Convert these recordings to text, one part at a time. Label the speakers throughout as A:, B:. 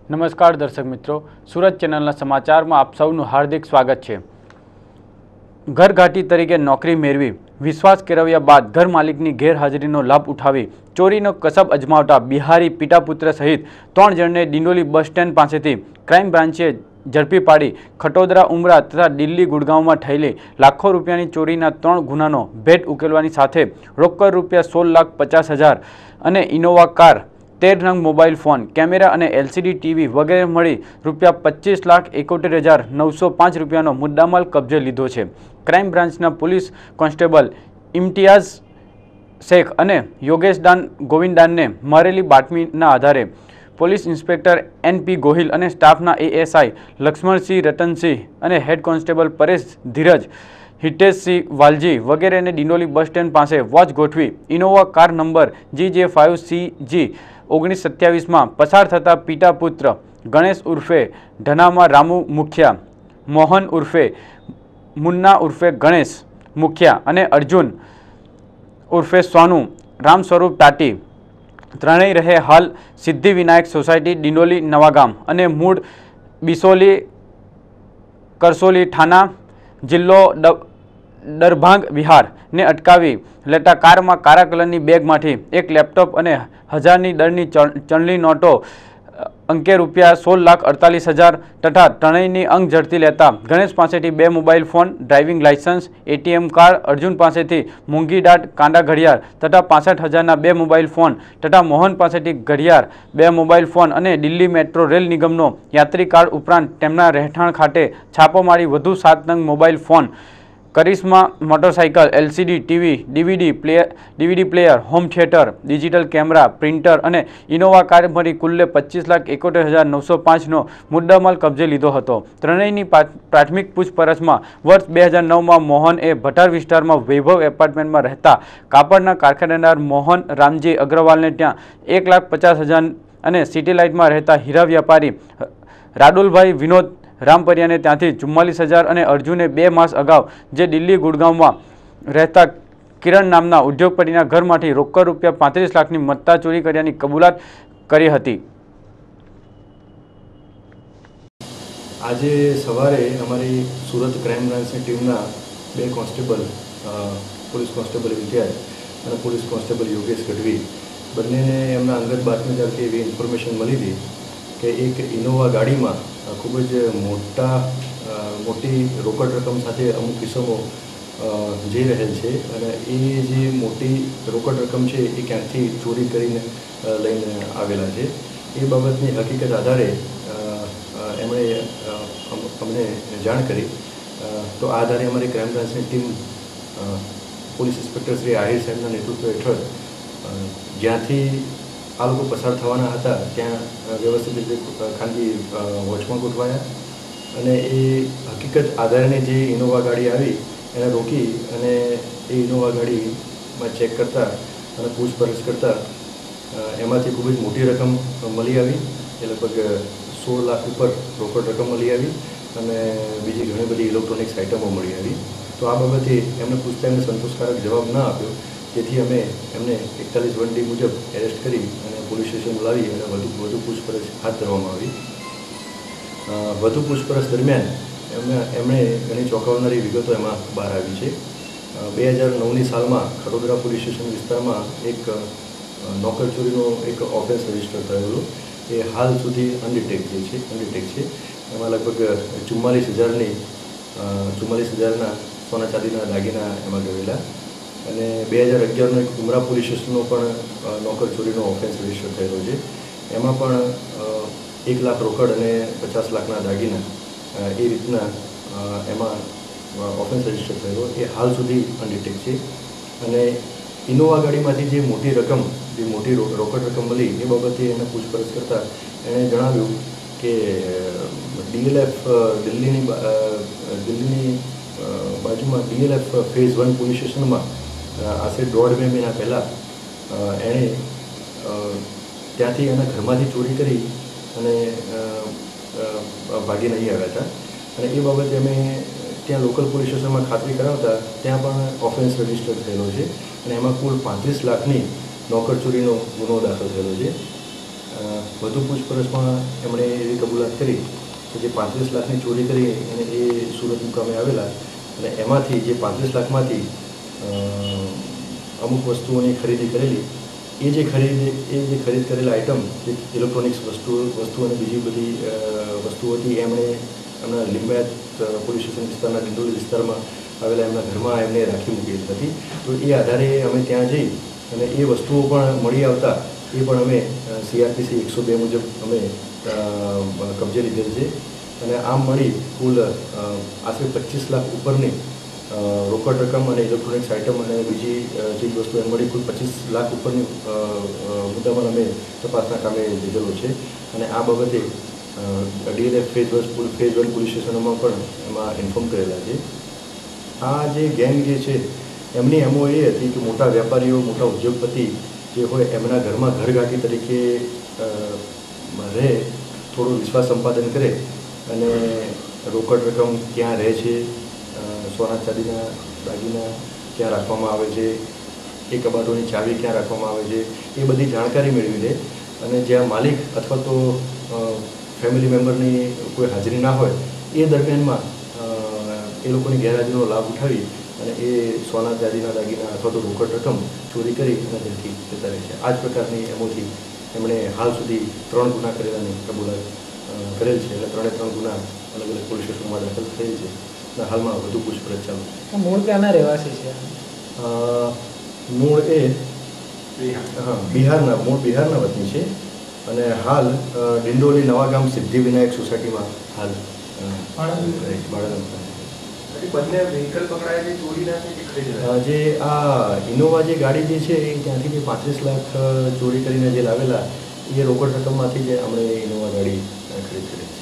A: નમસ્કાર દર્શક મિત્રો, સુરત ચેનલના સમાચારમાં આપ સૌનું હાર્દિક સ્વાગત છે। ઘરઘાટી તરીકે નોકરી મેળવી વિશ્વાસ કેળવ્યા બાદ ઘર માલિકની ગેરહાજરીનો લાભ ઉઠાવી ચોરીનો કસબ અજમાવતા બિહારી પિતાપુત્ર સહિત 3 જણને ડિંડોલી બસ સ્ટેન્ડ પાસેથી ક્રાઇમ બ્રાન્ચે ઝડપી પાડી ખટોદરા, ઉમરા તથા દિલ્હી, ગુડગાંવમાં થયેલી લાખો રૂપિયાની ચોરીના 3 ગુનાનો ભેદ ઉકેલવાની સાથે રોકડ રૂપિયા 16,50,000 અને ઇનોવા કાર, 13 નંગ મોબાઈલ ફોન, કેમેરા અને LCD ટીવી વગેરે મળી રૂપિયા 25,71,905 રૂપિયાનો મુદ્દામાલ કબજે લીધો છે। ક્રાઇમ બ્રાન્ચના પોલીસ કોન્સ્ટેબલ ઇમ્તિયાઝ શેખ અને યોગેશ ગોવિંદાનને મળેલી બાતમીના આધારે પોલીસ ઇન્સ્પેક્ટર NP ગોહિલ અને સ્ટાફના ASI લક્ષ્મણસિંહ, રતનસિંહ અને હેડ કોન્સ્ટેબલ પરેશ ધીરજ, હિતેશસિંહ વાલજી વગેરેને ડિંડોલી બસ સ્ટેન્ડ પાસે વોચ ગોઠવી ઇનોવા કાર નંબર GJ5CG 1927માં પસાર થતા પિતા પુત્ર ગણેશ ઉર્ફે ધનામા રામુ મુખિયા, મોહન ઉર્ફે મુન્ના ઉર્ફે ગણેશ મુખિયા અને અર્જુન ઉર્ફે સોનુ રામ સ્વરૂપ તાટી ત્રણેય રહે હાલ સિદ્ધિ વિનાયક સોસાયટી, ડિંડોલી નવાગામ અને મૂળ બિસોલી કરસોલી થાના, જિલ્લો દરભાંગ બિહાર ને અટકાવી લેતા કારમાં કાળા કલરની બેગમાંથી એક લેપટોપ અને 1000ની દરની ચલણી નોટો અંકે રૂપિયા 16,48,000 તથા ત્રણેયની અંગ ઝડપી લેતા ગણેશ પાસેથી 2 mobile phone, driving licence, ATM card, Arjun પાસેથી મૂંગી દાટ, કાંડા ઘડિયાળ તથા 65,000ના 2 મોબાઈલ ફોન તથા મોહન પાસેથી ઘડિયાળ, 2 મોબાઈલ ફોન અને દિલ્હી મેટ્રો રેલ નિગમનો યાત્રી કાર્ડ ઉપરાંત તેમના રહેઠાણ ખાતે છાપો મારી વધુ 7 નંગ mobile phone, Karizma motorcycle, LCD TV, DVD player, home theatre, digital camera, printer અને ઇનોવા કાર મળી કુલ્લે 25,71,905નો મુદ્દામાલ કબજે લીધો હતો। ત્રણેયની પ્રાથમિક પૂછપરછમાં વર્ષ 2009માં મોહન એ ભટાર વિસ્તારમાં વૈભવ એપાર્ટમેન્ટમાં રહેતા કાપડના કારખાનેદાર મોહન રામજી અગ્રવાલને ત્યાં 1,50,000 અને સિટી લાઇટમાં રહેતા હીરા વ્યાપારી રાડુલભાઈ વિનોદ રામપરિયાને ત્યાંથી 44,000 અને અર્જુને 2 માસ અગાઉ જે દિલ્હી, ગુડગાંવમાં રહેતા કિરણ નામના ઉદ્યોગપતિના ઘરમાંથી રોકડ રૂપિયા 35 લાખની મત્તા ચોરી કર્યાની કબૂલાત કરી હતી।
B: આજે સવારે અમારી સુરત ક્રાઇમ બ્રાન્ચની ટીમના 2 કોન્સ્ટેબલ, પોલીસ કોન્સ્ટેબલ ઇમ્તિયાઝ અને પોલીસ કોન્સ્ટેબલ યોગેશ ગઢવી બંનેને એમના અંગત બાતમીદારથી એવી ઇન્ફોર્મેશન મળી હતી કે એક ઇનોવા ગાડીમાં ખૂબ જ મોટી રોકડ રકમ સાથે અમુક કિસ્સાઓ જઈ રહેલ છે અને એ જે મોટી રોકડ રકમ છે એ ક્યાંકથી ચોરી કરીને લઈને આવેલા છે। એ બાબતની હકીકત આધારે એમણે અમને જાણ કરી તો આ આધારે અમારી ક્રાઇમ બ્રાન્ચની team police inspector Shri Ahir સાહેબના નેતૃત્વ હેઠળ જ્યાંથી આ લોકો પસાર થવાના હતા ત્યાં વ્યવસ્થિત રીતે ખાનગી વોચમાં ગોઠવાયા અને એ હકીકત આધારે જે ઇનોવા ગાડી આવી એને રોકી અને એ ઇનોવા ગાડીમાં ચેક કરતાં અને પૂછપરછ કરતાં એમાંથી ખૂબ જ મોટી રકમ મળી આવી। એ લગભગ 16 લાખ ઉપર રોકડ રકમ મળી આવી અને બીજી ઘણી બધી ઇલેક્ટ્રોનિક્સ આઇટમો મળી આવી। તો આ બાબતે એમને પૂછતા એમને સંતોષકારક જવાબ ન આપ્યો, જેથી અમે એમને 41(1) મુજબ એરેસ્ટ કરી અને પોલીસ સ્ટેશન બોલાવી અને વધુ પૂછપરછ હાથ ધરવામાં આવી। વધુ પૂછપરછ દરમિયાન એમણે ઘણી ચોંકાવનારી વિગતો એમાં બહાર આવી છે। 2009ની સાલમાં ખટોદરા પોલીસ સ્ટેશન વિસ્તારમાં એક નોકર ચોરીનો એક ઓફેન્સ રજીસ્ટર થયેલો, એ હાલ સુધી અનડિટેક છે। એમાં લગભગ 44,000ના સોના ચાંદીના દાગીના એમાં ગયેલા અને 2011નો એક ઉમરા પોલીસ સ્ટેશનનો પણ નોકર ચોરીનો ઓફેન્સ રજીસ્ટર થયેલો છે। એમાં પણ 1 લાખ રોકડ અને 50 લાખના દાગીના એ રીતના એમાં ઓફેન્સ રજીસ્ટર થયેલો, એ હાલ સુધી અનડિટેક છે। અને ઇનોવા ગાડીમાંથી જે મોટી રોકડ રકમ મળી એ બાબતે એને પૂછપરછ કરતાં એણે જણાવ્યું કે DLF દિલ્હીની બાજુમાં DLF ફેઝ 1 પોલીસ સ્ટેશનમાં આશરે 1.5 મહિના પહેલાં એણે ત્યાંથી એના ઘરમાંથી ચોરી કરી અને ભાગીને અહીં આવ્યા હતા અને એ બાબતે અમે ત્યાં લોકલ પોલીસ સ્ટેશનમાં ખાતરી કરાવતા ત્યાં પણ ઓફેન્સ રજીસ્ટર થયેલો છે અને એમાં કુલ 35 લાખની નોકર ચોરીનો ગુનો દાખલ થયેલો છે। વધુ પૂછપરછમાં એમણે એવી કબૂલાત કરી કે જે 35 લાખની ચોરી કરી અને એ સુરત મુકામે આવેલા અને એમાંથી જે 35 લાખમાંથી અમુક વસ્તુઓની ખરીદી કરેલી એ જે ખરીદ કરેલા આઇટમ જે ઇલેક્ટ્રોનિક્સ વસ્તુ અને બીજી બધી વસ્તુઓ હતી એમણે એમના લિંબાયત પોલીસ સ્ટેશન વિસ્તારના ડિંડોલી વિસ્તારમાં આવેલા એમના ઘરમાં એમને રાખી મૂકેલી હતી. તો એ આધારે અમે ત્યાં જઈ અને એ વસ્તુઓ પણ મળી આવતા એ પણ અમે CRPC 102 મુજબ અમે કબજે લીધેલ છે અને આમ મળી કુલ આશરે 25 લાખ ઉપરની રોકડ રકમ અને ઇલેક્ટ્રોનિક્સ આઇટમ અને બીજી ચીજ વસ્તુ એમ મળી કુલ 25 લાખ ઉપરની મુદ્દામાં અમે તપાસના કામે લીધેલો છે અને આ બાબતે DLF ફેઝ 1 પોલીસ સ્ટેશનોમાં પણ એમાં ઇન્ફોર્મ કરેલા છે. આ જે ગેંગ જે છે એમની MO એ હતી કે મોટા વેપારીઓ મોટા ઉદ્યોગપતિ જે હોય એમના ઘરમાં ઘરગાંઠી તરીકે રહે, થોડો વિશ્વાસ સંપાદન કરે અને રોકડ રકમ ક્યાં રહે છે, સોના ચાંદીના દાગીના ક્યાં રાખવામાં આવે છે, એ કબાટોની ચાવી ક્યાં રાખવામાં આવે છે, એ બધી જાણકારી મેળવી લે અને જ્યાં માલિક અથવા તો ફેમિલી મેમ્બરની કોઈ હાજરી ના હોય એ દરમિયાનમાં એ લોકોની ગેરહાજરીનો લાભ ઉઠાવી અને એ સોના ચાંદીના દાગીના અથવા તો રોકડ રકમ ચોરી કરી અને ત્યાંથી જતા રહે છે. આ જ પ્રકારની એમોથી એમણે હાલ સુધી 3 ગુના કરેલાની કબૂલાત કરેલ છે એટલે 3 ગુના અલગ અલગ પોલીસ સ્ટેશનમાં દાખલ થયેલ છે અને હાલમાં વધુ પૂછપરછ ચાલુ છે.
C: મૂળ ક્યાંના રહેવાસી છે?
B: મૂળ એ બિહારના વતની છે અને હાલ ડિંડોલી નવાગામ સિદ્ધિવિનાયક સોસાયટીમાં હાલ
D: બંને વ્હીકલ પકડાયા છે ચોરીના છે કે ખરીદેલા?
B: જે આ ઇનોવા જે ગાડી જે છે એ ત્યાંથી જે 35 લાખ ચોરી કરીને જે લાવેલા એ રોકડ રકમમાંથી જ અમે ઇનોવા ગાડી ખરીદ કરી છે.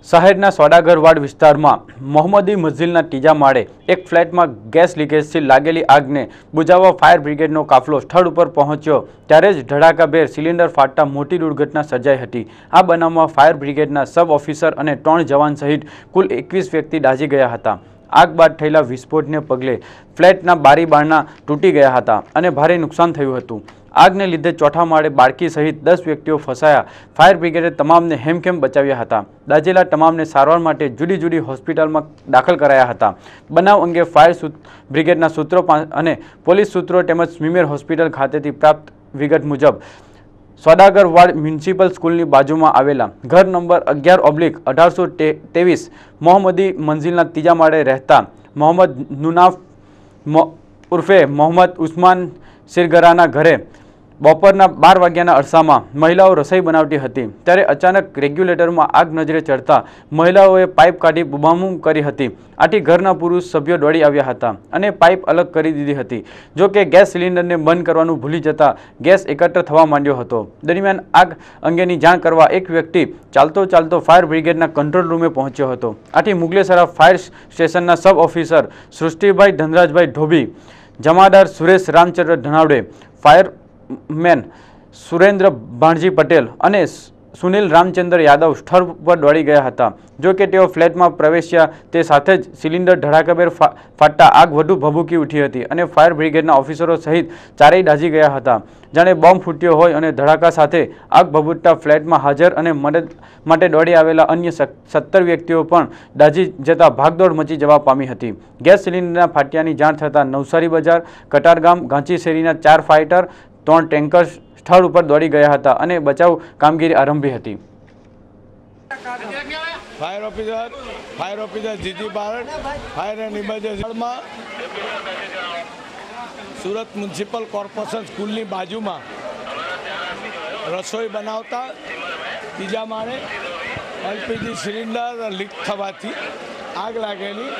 A: શહેરના સોદાગરવાડ વિસ્તારમાં મોહમ્મદી મસ્જિદના ત્રીજા માળે એક ફ્લેટમાં ગેસ લીકેજથી લાગેલી આગને બુઝાવવા ફાયર બ્રિગેડનો કાફલો સ્થળ ઉપર પહોંચ્યો ત્યારે જ ધડાકાભેર સિલિન્ડર ફાટતા મોટી દુર્ઘટના સર્જાઈ હતી. આ બનાવમાં ફાયર બ્રિગેડના સબ ઓફિસર અને 3 જવાન સહિત કુલ 21 વ્યક્તિ દાઝી ગયા હતા. આગ બાદ થયેલા વિસ્ફોટને પગલે ફ્લેટના બારી બારણા તૂટી ગયા હતા અને ભારે નુકસાન થયું હતું. આગને લીધે ચોથા માળે બાળકી સહિત 10 વ્યક્તિઓ ફસાયા. ફાયર બ્રિગેડે તમામને હેમખેમ બચાવ્યા હતા. દાઝેલા તમામને સારવાર માટે જુદી જુદી હોસ્પિટલમાં દાખલ કરાયા હતા. બનાવ અંગે ફાયર બ્રિગેડના સૂત્રો અને પોલીસ સૂત્રો તેમજ સ્મીમેર હોસ્પિટલ ખાતેથી પ્રાપ્ત વિગત મુજબ સોદાગરવાડ મ્યુનિસિપલ સ્કૂલની બાજુમાં આવેલા ઘર નંબર 11/1823 મોહમ્મદી મંઝિલના ત્રીજા માળે રહેતા મોહમ્મદ નુનાફ ઉર્ફે મોહમ્મદ ઉસ્માન સિરગરાના ઘરે બપોરના 12 વાગ્યાના અરસામાં મહિલાઓ રસોઈ બનાવતી હતી ત્યારે અચાનક રેગ્યુલેટરમાં આગ નજરે ચડતા મહિલાઓએ પાઇપ કાઢી બૂમાબૂમ કરી હતી. આથી ઘરના પુરુષ સભ્યો દોડી આવ્યા હતા અને પાઇપ અલગ કરી દીધી હતી. જો કે ગેસ સિલિન્ડરને બંધ કરવાનું ભૂલી જતા ગેસ એકત્ર થવા માંડ્યો હતો. દરમિયાન આગ અંગેની જાણ કરવા એક વ્યક્તિ ચાલતો ફાયર બ્રિગેડના કંટ્રોલ રૂમે પહોંચ્યો હતો. આથી મુગલેસરા ફાયર સ્ટેશનના સબ ઓફિસર સૃષ્ટિભાઈ ધનરાજભાઈ ઢોબી, જમાદાર સુરેશ રામચંદ્ર ધનાવડે, ફાયરમેન સુરેન્દ્ર ભાણજી પટેલ અને સુનિલ રામચંદ્ર યાદવ સ્થળ પર દોડી ગયા હતા. જો કે તેઓ ફ્લેટમાં પ્રવેશ્યા તે સાથે જ સિલિન્ડર ધડાકાભેર ફાટતા આગ વધુ ભભૂકી ઉઠી હતી અને ફાયર બ્રિગેડના ઓફિસરો સહિત ચારેય દાઝી ગયા હતા. જાણે બોમ્બ ફૂટ્યો હોય અને ધડાકા સાથે આગ ભભૂકતા ફ્લેટમાં હાજર અને મદદ માટે દોડી આવેલા અન્ય 17 વ્યક્તિઓ પણ દાઝી જતા ભાગદોડ મચી જવા પામી હતી. ગેસ સિલિન્ડરના ફાટ્યાની જાણ થતાં નવસારી બજાર, કટારગામ, ગાંચી શેરીના 4 ફાઇટર, 3 ટેન્કર સ્થળ ઉપર દોડી ગયા હતા અને બચાવ કામગીરી આરંભી હતી.
E: ફાયર ઓફિસર જીજી બારડ, ફાયર એન્ડ ઇમરજન્સીમાં સુરત મ્યુનિસિપલ કોર્પોરેશન સ્કૂલની બાજુમાં રસોઈ બનાવતા ત્રીજા માળે LPG સિલિન્ડર લીક થવાથી આગ લાગેલી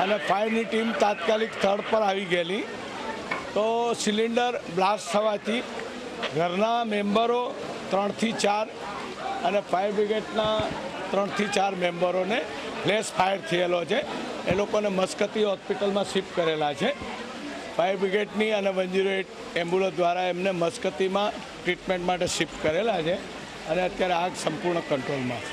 E: અને ફાયરની ટીમ તાત્કાલિક સ્થળ પર આવી ગયેલી. તો સિલિન્ડર બ્લાસ્ટ થવાથી ઘરના મેમ્બરો 3 થી 4 અને ફાયર બ્રિગેડના 3 થી 4 મેમ્બરોને ફ્લેશ ફાયર થયેલો છે. એ લોકોને મસ્કતી હોસ્પિટલમાં શિફ્ટ કરેલા છે. ફાયર બ્રિગેડની અને 108 એમ્બ્યુલન્સ દ્વારા એમને મસ્કતીમાં ટ્રીટમેન્ટ માટે શિફ્ટ કરેલા છે અને અત્યારે આગ સંપૂર્ણ કંટ્રોલમાં છે.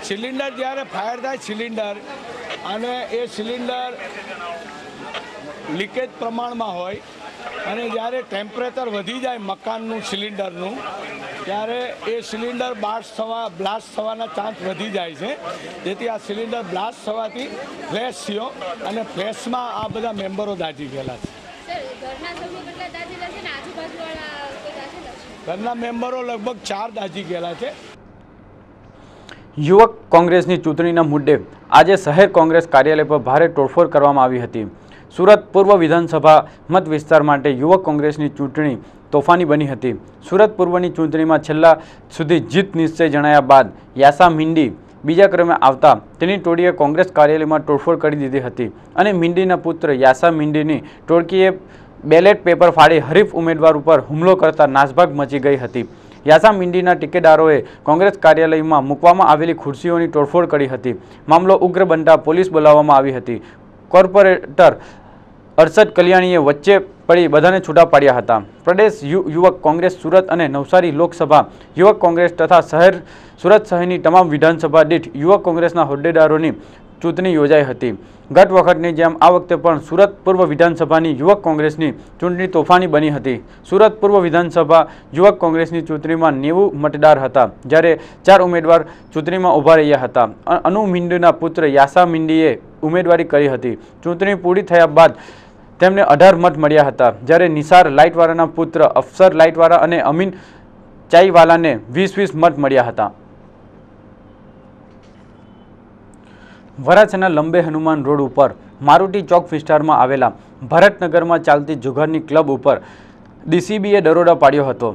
E: સિલિન્ડર જ્યારે ફાયર થાય સિલિન્ડર અને એ સિલિન્ડર લીકેજ પ્રમાણમાં હોય અને જ્યારે ટેમ્પરેચર વધી જાય મકાનનું સિલિન્ડરનું ત્યારે એ સિલિન્ડર બ્લાસ્ટ થવાના ચાન્સ વધી જાય છે, જેથી આ સિલિન્ડર બ્લાસ્ટ થવાથી ફ્લેશ થયો અને ફ્લેશમાં આ બધા મેમ્બરો દાઝી ગયેલા છે. ઘરના મેમ્બરો લગભગ 4 દાઝી ગયેલા છે.
A: યુવક કોંગ્રેસની ચૂંટણીના મુદ્દે આજે શહેર કોંગ્રેસ કાર્યાલય પર ભારે તોડફોડ કરવામાં આવી હતી. સુરત પૂર્વ વિધાનસભા મત વિસ્તાર માટે યુવક કોંગ્રેસની ચૂંટણી તોફાની બની હતી. સુરત પૂર્વની ચૂંટણીમાં છેલ્લા સુધી જીત નિશ્ચય જણાયા બાદ યાસા મિંડી બીજા ક્રમે આવતા તેની ટોળીએ કોંગ્રેસ કાર્યાલયમાં તોડફોડ કરી દીધી હતી અને મિંડીના પુત્ર યાસા મિંડીની ટોળકીએ બેલેટ પેપર ફાડી હરીફ ઉમેદવાર ઉપર હુમલો કરતા નાસભાગ મચી ગઈ હતી. યાસા મિંડીના ટેકેદારોએ કોંગ્રેસ કાર્યાલયમાં મૂકવામાં આવેલી ખુરશીઓની તોડફોડ કરી હતી. મામલો ઉગ્ર બનતા પોલીસ બોલાવવામાં આવી હતી. કોર્પોરેટર અરશદ કલ્યાણીએ વચ્ચે પડી બધાને છૂટા પાડ્યા હતા. પ્રદેશ યુવક કોંગ્રેસ સુરત અને નવસારી લોકસભા યુવક કોંગ્રેસ તથા સુરત શહેરની તમામ વિધાનસભા દીઠ યુવક કોંગ્રેસના હોદ્દેદારોની ચૂંટણી યોજાઈ હતી. ગત વખતની જેમ આ વખતે પણ સુરત પૂર્વ વિધાનસભાની યુવક કોંગ્રેસની ચૂંટણી તોફાની બની હતી. સુરત પૂર્વ વિધાનસભા યુવક કોંગ્રેસની ચૂંટણીમાં 90 મતદાર હતા, જ્યારે 4 ઉમેદવાર ચૂંટણીમાં ઊભા રહ્યા હતા. અનુ મિંડીના પુત્ર યાસા મિંડીએ ઉમેદવારી કરી હતી. ચૂંટણી પૂરી થયા બાદ તેમને 18 મત મળ્યા હતા, જ્યારે નિસાર લાઇટવાળાના પુત્ર અફસર લાઇટવાળા અને અમીન ચાઈવાલાને 20-20 મત મળ્યા હતા. વરાછાના લંબે હનુમાન રોડ ઉપર મારુતિ ચોક વિસ્તારમાં આવેલા ભરતનગરમાં ચાલતી જુગારની ક્લબ ઉપર ડીસીબીએ દરોડો પાડ્યો હતો.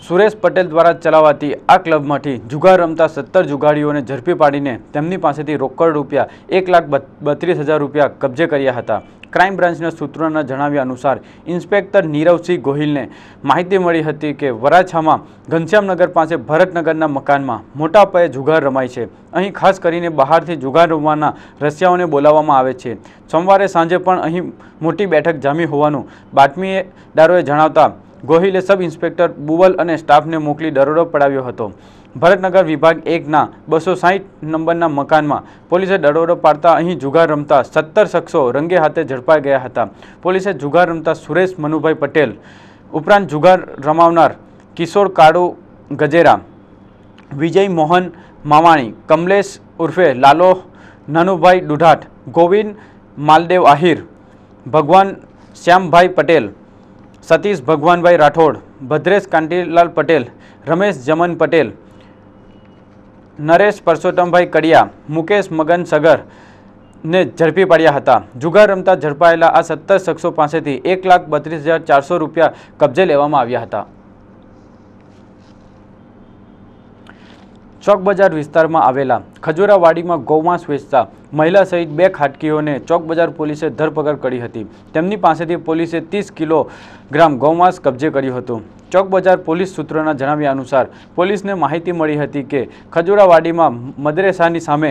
A: સુરેશ પટેલ દ્વારા ચલાવાતી આ ક્લબમાંથી જુગાર રમતા 17 જુગારીઓને ઝડપી પાડીને તેમની પાસેથી રોકડ રૂપિયા 1,32,000 રૂપિયા કબજે કર્યા હતા. ક્રાઇમ બ્રાન્ચના સૂત્રોના જણાવ્યા અનુસાર ઇન્સ્પેક્ટર નીરવસિંહ ગોહિલને માહિતી મળી હતી કે વરાછામાં ઘનશ્યામનગર પાસે ભરતનગરના મકાનમાં મોટા પાયે જુગાર રમાય છે. અહીં ખાસ કરીને બહારથી જુગાર રમવાના રસિયાઓને બોલાવવામાં આવે છે. સોમવારે સાંજે પણ અહીં મોટી બેઠક જામી હોવાનું બાતમીદારોએ જણાવતા ગોહિલે સબ ઇન્સ્પેક્ટર બુવલ અને સ્ટાફને મોકલી દરોડો પડાવ્યો હતો. ભરતનગર વિભાગ 1ના 260 નંબરના મકાનમાં પોલીસે દરોડો પાડતા અહીં જુગાર રમતા 17 શખ્સો રંગે હાથે ઝડપાઈ ગયા હતા. પોલીસે જુગાર રમતા સુરેશ મનુભાઈ પટેલ ઉપરાંત જુગાર રમાવનાર કિશોર કાળુ ગજેરા, વિજય મોહન માવાણી, કમલેશ ઉર્ફે લાલો નાનુભાઈ દુધાટ, ગોવિંદ માલદેવ આહિર, ભગવાન શ્યામભાઈ પટેલ, સતીશ ભગવાનભાઈ રાઠોડ, ભદ્રેશ કાંતિલાલ પટેલ, રમેશ જમન પટેલ, નરેશ પરસોત્તમભાઈ કડિયા, મુકેશ મગન સગર ને ઝડપી પાડ્યા હતા. જુગાર રમતા ઝડપાયેલા આ 17 શખ્સો પાસેથી 1,32,400 રૂપિયા કબજે લેવામાં આવ્યા હતા. ચોક બજાર વિસ્તારમાં આવેલા ખજૂરાવાડીમાં ગૌમાંસ વેચતા મહિલા સહિત 2 ખાટકીઓને ચોક બજાર પોલીસે ધરપકડ કરી હતી. તેમની પાસેથી પોલીસે 30 કિલોગ્રામ ગૌમાંસ કબજે કર્યું હતું. ચોક બજાર પોલીસ સૂત્રોના જણાવ્યા અનુસાર પોલીસને માહિતી મળી હતી કે ખજૂરાવાડીમાં મદરેસાની સામે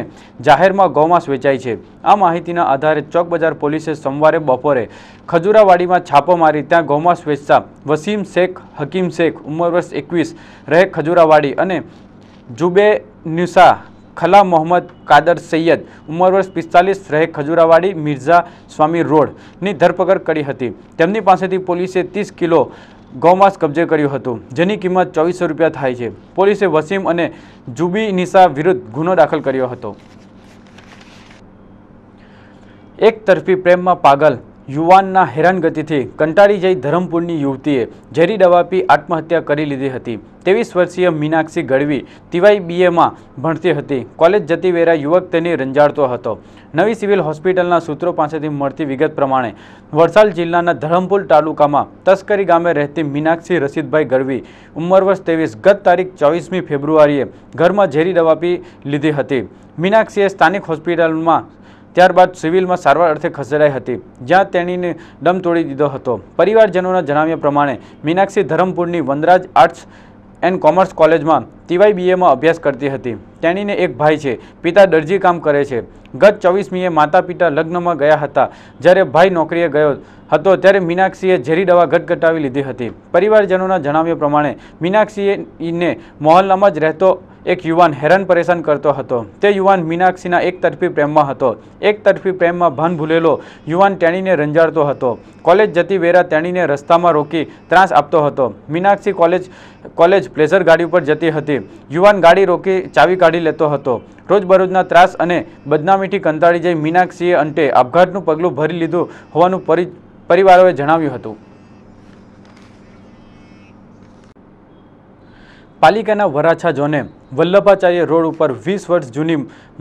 A: જાહેરમાં ગૌમાંસ વેચાય છે. આ માહિતીના આધારે ચોક બજાર પોલીસે સોમવારે બપોરે ખજૂરાવાડીમાં છાપો મારી ત્યાં ગૌમાંસ વેચતા વસીમ શેખ હકીમ શેખ ઉંમર વર્ષ 21 રહે ખજૂરાવાડી અને જુબે ન્યુસા ખલા મોહમ્મદ કાદર સૈયદ ઉંમર વર્ષ 45 રહે ખજૂરાવાડી મિર્ઝા સ્વામી રોડની ધરપકડ કરી હતી. તેમની પાસેથી પોલીસે 30 કિલો ગૌમાંસ કબજે કર્યું હતું, જેની કિંમત 2400 રૂપિયા થાય છે. પોલીસે વસીમ અને જુબી નિસા વિરુદ્ધ ગુનો દાખલ કર્યો હતો. એક તરફી પ્રેમમાં પાગલ યુવાનના હેરાનગતિથી કંટાળી જઈ ધરમપુરની યુવતીએ ઝેરી દવા પી આત્મહત્યા કરી લીધી હતી. 23 વર્ષીય મીનાક્ષી ગઢવી TYBAમાં ભણતી હતી. કોલેજ જતી વેરા યુવક તેની રંજાડતો હતો. નવી સિવિલ હોસ્પિટલના સૂત્રો પાસેથી મળતી વિગત પ્રમાણે વલસાડ જિલ્લાના ધરમપુર તાલુકામાં તસ્કરી ગામે રહેતી મીનાક્ષી રશીદભાઈ ગઢવી ઉંમર વર્ષ 23 ગત તારીખ 24મી ફેબ્રુઆરીએ ઘરમાં ઝેરી દવા પી લીધી હતી. મીનાક્ષીએ સ્થાનિક હોસ્પિટલમાં ત્યારબાદ સિવિલમાં સારવાર અર્થે ખસેડાઈ હતી, જ્યાં તેણીને દમ તોડી દીધો હતો. પરિવારજનોના જણાવ્યા પ્રમાણે મીનાક્ષી ધરમપુરની વનરાજ આર્ટ્સ એન્ડ કોમર્સ કોલેજમાં TYBAમાં અભ્યાસ કરતી હતી. તેણીને એક ભાઈ છે. પિતા દરજી કામ કરે છે. ગત 24મીએ માતા પિતા લગ્નમાં ગયા હતા. જ્યારે ભાઈ નોકરીએ ગયો હતો ત્યારે મીનાક્ષીએ ઝેરી દવા ગટગટાવી લીધી હતી. પરિવારજનોના જણાવ્યા પ્રમાણે મીનાક્ષીને મોહલ્લામાં જ રહેતો એક યુવાન હેરાન પરેશાન કરતો હતો। તે યુવાન મીનાક્ષીના એકતરફી પ્રેમમાં હતો। એકતરફી પ્રેમમાં ભાન ભૂલેલો યુવાન તેણીને રંજાડતો હતો। કોલેજ જતી વેરા તેણીને રસ્તામાં રોકી ત્રાસ આપતો હતો। મીનાક્ષી કોલેજ પ્લેઝર ગાડી ઉપર જતી હતી। યુવાન ગાડી રોકી ચાવી કાઢી લેતો હતો। રોજબરોજના ત્રાસ અને બદનામીથી કંટાળી જઈ મીનાક્ષીએ અંતે આપઘાતનું પગલું ભરી લીધું હોવાનું પરિવારોએ જણાવ્યું હતું। પાલિકાના વરાછા ઝોને વલ્લભાચાર્ય રોડ ઉપર 20 વર્ષ જૂની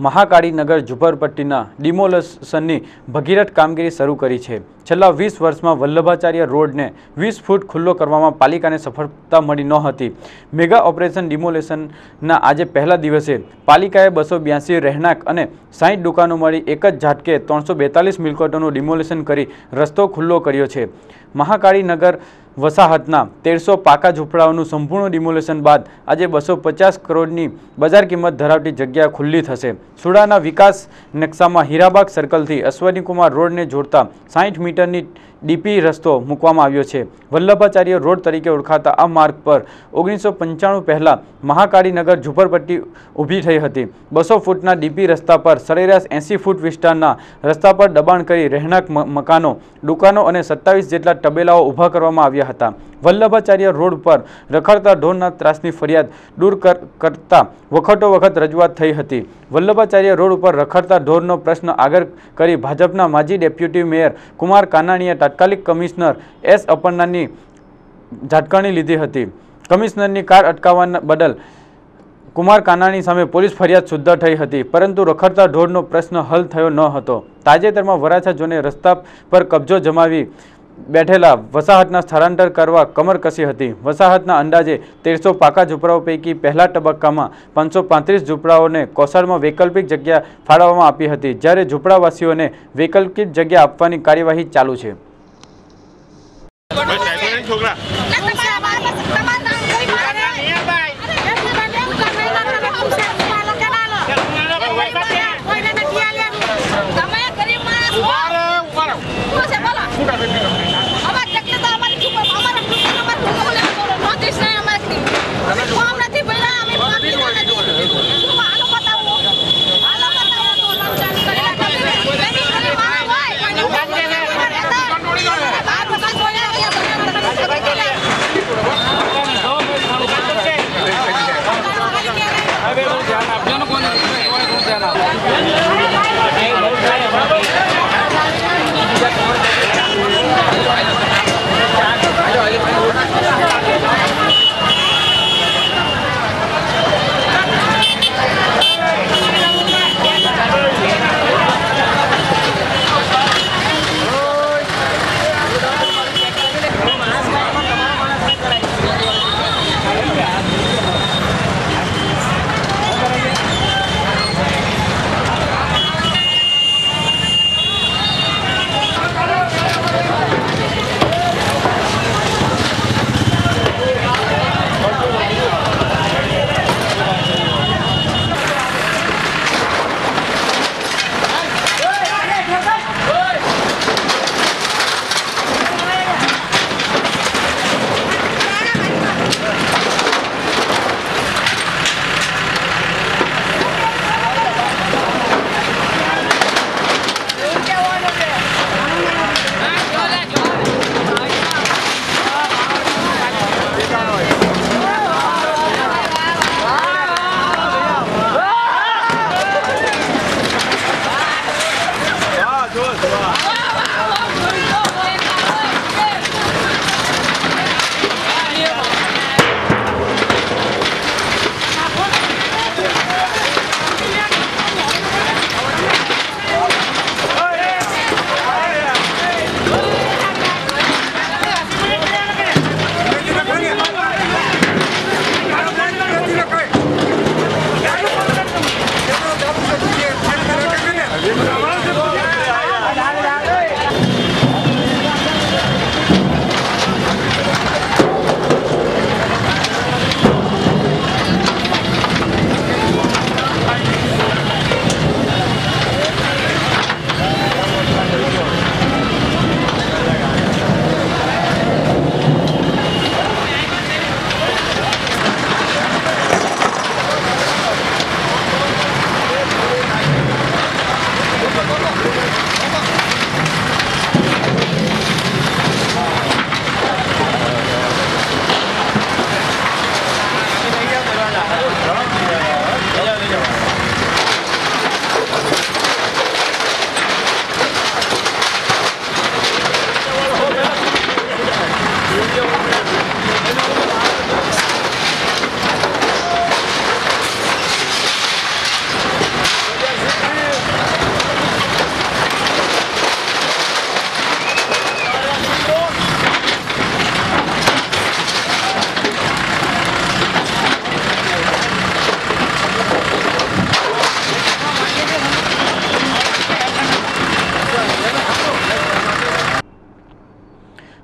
A: મહાકાળી નગર ઝુંપડપટ્ટીના ડિમોલેશનની ભગીરથ કામગીરી શરૂ કરી છે। છેલ્લા 20 વર્ષમાં વલ્લભાચાર્ય રોડને 20 ફૂટ ખુલ્લો કરવામાં પાલિકાને સફળતા મળી નહોતી। મેગા ઓપરેશન ડિમોલેશનના આજે પહેલા દિવસે પાલિકાએ 282 રહેણાંક અને 60 દુકાનો મળી એક જ ઝાટકે 342 મિલકતોનું ડિમોલેશન કરી રસ્તો ખુલ્લો કર્યો છે। મહાકાળી નગર વસાહતના 1300 પાકા ઝૂંપડાઓનું સંપૂર્ણ ડિમોલેશન બાદ આજે 250 કરોડની બજાર કિંમત ધરાવતી જગ્યા ખુલ્લી થશે। સુડાના વિકાસ નકશામાં હીરાબાગ સર્કલથી અશ્વનીકુમાર રોડને જોડતા 60 મીટરની ડીપી રસ્તો મૂકવામાં આવ્યો છે। વલ્લભાચાર્ય રોડ તરીકે ઓળખાતા આ માર્ગ પર 1995 પહેલાં મહાકાળી નગર ઝૂંપડપટ્ટી ઊભી થઈ હતી। 200 ફૂટના ડીપી રસ્તા પર સરેરાશ 80 ફૂટ વિસ્તારના રસ્તા પર દબાણ કરી રહેણાંક મકાનો, દુકાનો અને 27 જેટલા તબેલાઓ ઊભા કરવામાં આવ્યા હતા। વલ્લભાચાર્ય રોડ પર રખડતા ઢોરના ત્રાસની ફરિયાદ દૂર કરતા વખત રજૂઆત થઈ હતી। વલ્લભાચાર્ય રોડ ઉપર રખડતા ઢોરનો પ્રશ્ન આગળ કરી ભાજપના માજી ડેપ્યુટી મેયર કુમાર કાનાણીએ તાત્કાલિક કમિશનર એસ અપર્ણાની ઝાટકણી લીધી હતી। કમિશનરની કાર અટકાવવા બદલ કુમાર કાનાણી સામે પોલીસ ફરિયાદ સુદ્ધા થઈ હતી, પરંતુ રખડતા ઢોરનો પ્રશ્ન હલ થયો ન હતો। તાજેતરમાં વરાછા ઝોને રસ્તા પર કબજો જમાવી બેઠેલા વસાહતના સ્થળાંતર કરવા કમર કસી હતી। વસાહતના અંદાજે 1300 પાકા ઝૂંપડાઓ પૈકી પહેલા તબક્કામાં 535 ઝૂંપડાઓને કોસાળમાં વૈકલ્પિક જગ્યા ફાળવવામાં આપી હતી, જ્યારે ઝૂંપડાવાસીઓને વૈકલ્પિક જગ્યા આપવાની કાર્યવાહી ચાલુ છે।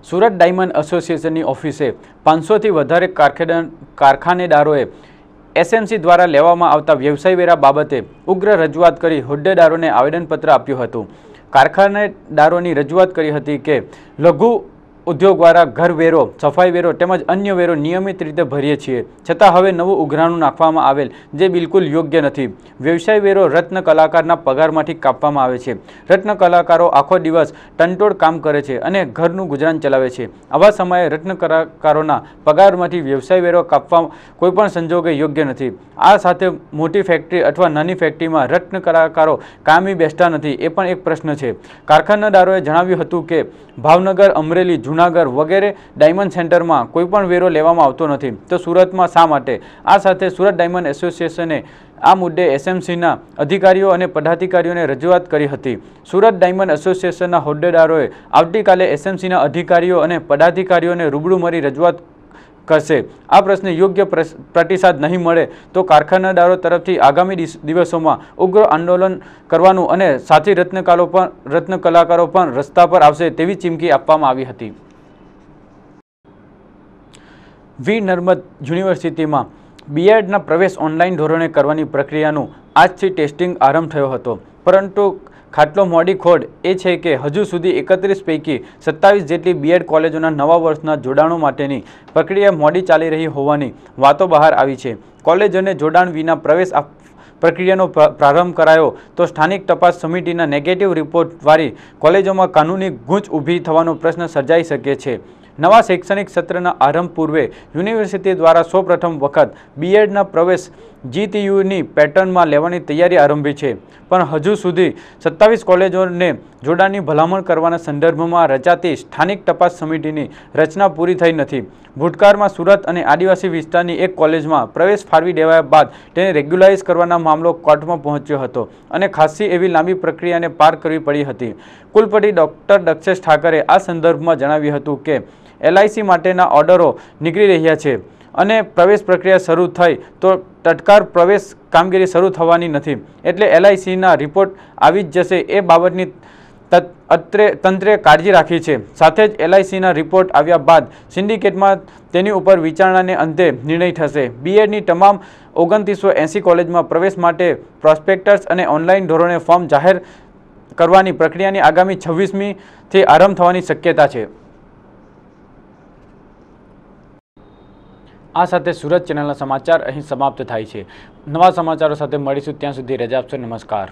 A: સુરત ડાયમંડ એસોસિએશનની ઓફિસે 500થી વધારે કારખાનેદારોએ એસએમસી દ્વારા લેવામાં આવતા વ્યવસાય વેરા બાબતે ઉગ્ર રજૂઆત કરી હોદ્દેદારોને આવેદનપત્ર આપ્યું હતું. કારખાનેદારોની રજૂઆત કરી હતી કે લઘુ ઉદ્યોગ દ્વારા ઘર વેરો, સફાઈ વેરો તેમજ અન્ય વેરો નિયમિત રીતે ભરીએ છીએ, છતાં હવે નવું ઉઘરાણું નાખવામાં આવેલ જે બિલકુલ યોગ્ય નથી. વ્યવસાય વેરો રત્ન કલાકારના પગારમાંથી કાપવામાં આવે છે. રત્ન કલાકારો આખો દિવસ ટંટોળ કામ કરે છે અને ઘરનું ગુજરાન ચલાવે છે. આવા સમયે રત્ન કલાકારોના પગારમાંથી વ્યવસાય વેરો કાપવા કોઈપણ સંજોગે યોગ્ય નથી. આ સાથે મોટી ફેક્ટરી અથવા નાની ફેક્ટરીમાં રત્ન કલાકારો કાયમી બેસતા નથી એ પણ એક પ્રશ્ન છે. કારખાનેદારોએ જણાવ્યું હતું કે ભાવનગર, અમરેલી, જૂનાગઢ વગેરે ડાયમંડ સેન્ટરમાં કોઈપણ વેરો લેવામાં આવતો નથી, તો સુરતમાં શા માટે? આ સાથે સુરત ડાયમંડ એસોસિએશને આ મુદ્દે એસએમસીના અધિકારીઓ અને પદાધિકારીઓને રજૂઆત કરી હતી. સુરત ડાયમંડ એસોસિએશનના હોદ્દેદારોએ આવતીકાલે એસએમસીના અધિકારીઓ અને પદાધિકારીઓને રૂબરૂ મળી રજૂઆત કરશે. આ પ્રશ્ને યોગ્ય પ્રતિસાદ નહીં મળે તો કારખાનેદારો તરફથી આગામી દિવસોમાં ઉગ્ર આંદોલન કરવાનું અને સાથી રત્ન કલાકારો પણ રસ્તા પર આવશે તેવી ચીમકી આપવામાં આવી હતી. વીર નર્મદ યુનિવર્સિટીમાં બીએડના પ્રવેશ ઓનલાઈન ધોરણે કરવાની પ્રક્રિયાનું આજથી ટેસ્ટિંગ આરંભ થયો હતો, પરંતુ ખાટલો મોડી ખોડ એ છે કે હજુ સુધી 31 પૈકી 27 જેટલી બીએડ કોલેજોના નવા વર્ષના જોડાણો માટેની પ્રક્રિયા મોડી ચાલી રહી હોવાની વાતો બહાર આવી છે. કોલેજોને જોડાણ વિના પ્રવેશ પ્રક્રિયાનો પ્રારંભ કરાયો તો સ્થાનિક તપાસ સમિતિના નેગેટિવ રિપોર્ટવાળી કોલેજોમાં કાનૂની ગૂંચ ઊભી થવાનો પ્રશ્ન સર્જાઈ શકે છે. નવા શૈક્ષણિક સત્રના આરંભ પૂર્વે યુનિવર્સિટી દ્વારા સૌપ્રથમ વખત બીએડના પ્રવેશ જીટીયુની પેટર્નમાં લેવાની તૈયારી આરંભી છે, પણ હજુ સુધી 27 કોલેજોને જોડાણની ભલામણ કરવાના સંદર્ભમાં રચાતી સ્થાનિક તપાસ સમિતિની રચના પૂરી થઈ નથી. ભૂતકાળમાં સુરત અને આદિવાસી વિસ્તારની એક કોલેજમાં પ્રવેશ ફાળવી દેવાયા બાદ તેને રેગ્યુલાઇઝ કરવાના મામલો કોર્ટમાં પહોંચ્યો હતો અને ખાસી એવી લાંબી પ્રક્રિયાને પાર કરવી પડી હતી. કુલપતિ ડૉક્ટર દક્ષેશ ઠાકરે આ સંદર્ભમાં જણાવ્યું હતું કે એલઆઈસી માટેના ઓર્ડરો નીકળી રહ્યા છે અને પ્રવેશ પ્રક્રિયા શરૂ થઈ તો તત્કાળ પ્રવેશ કામગીરી શરૂ થવાની નથી, એટલે એલઆઈસીના રિપોર્ટ આવી જ જશે એ બાબતની તંત્રે કાળજી રાખી છે. સાથે જ એલઆઈસીના રિપોર્ટ આવ્યા બાદ સિન્ડિકેટમાં તેની ઉપર વિચારણાને અંતે નિર્ણય થશે. બીએડની તમામ 2980 કોલેજમાં પ્રવેશ માટે પ્રોસ્પેક્ટસ અને ઓનલાઈન ધોરણે ફોર્મ જાહેર કરવાની પ્રક્રિયાની આગામી 26મીથી આરંભ થવાની શક્યતા છે. આ સાથે સુરત ચેનલના સમાચાર અહીં સમાપ્ત થાય છે. નવા સમાચારો સાથે મળીશું, ત્યાં સુધી રજા આપશો. નમસ્કાર.